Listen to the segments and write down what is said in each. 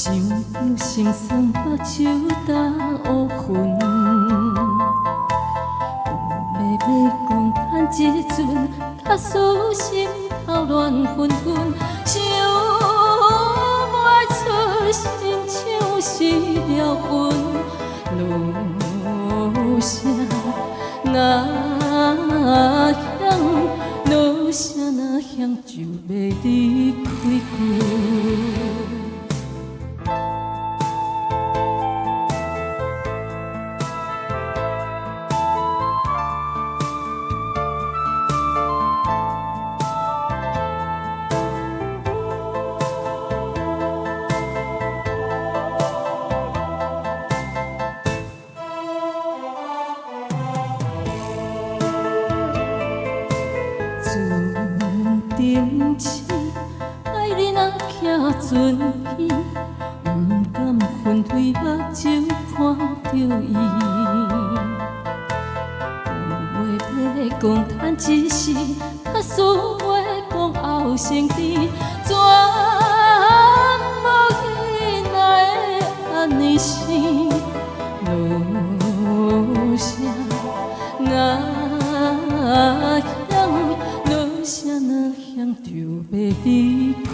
想心酸，目睭干乌云。要讲叹一阵，假使心头乱纷纷，想袂出心像失了魂，落声若响，落声若响就要离开阮。定情，爱你若行船去，不敢分开目睭看着伊。有话要讲叹一时，假使话讲后生枝，怎无伊哪会安尼生？落声若响。落声若响，就要离开。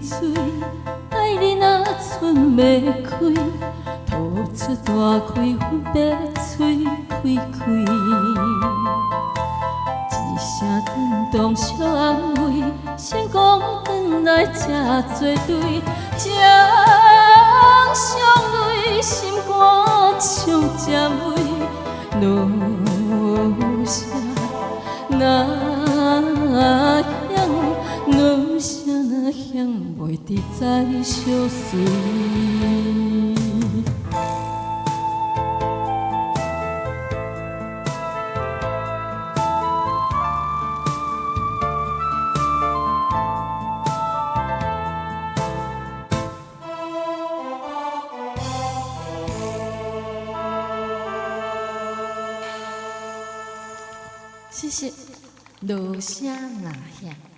嘴，爱你若剩袂开，吐出大开，阮要吹开开。一声感动小安慰，先讲转来这作对，将伤泪心肝唱占位，落声若响，落声若响，袂得再相随。谢谢。落声若响。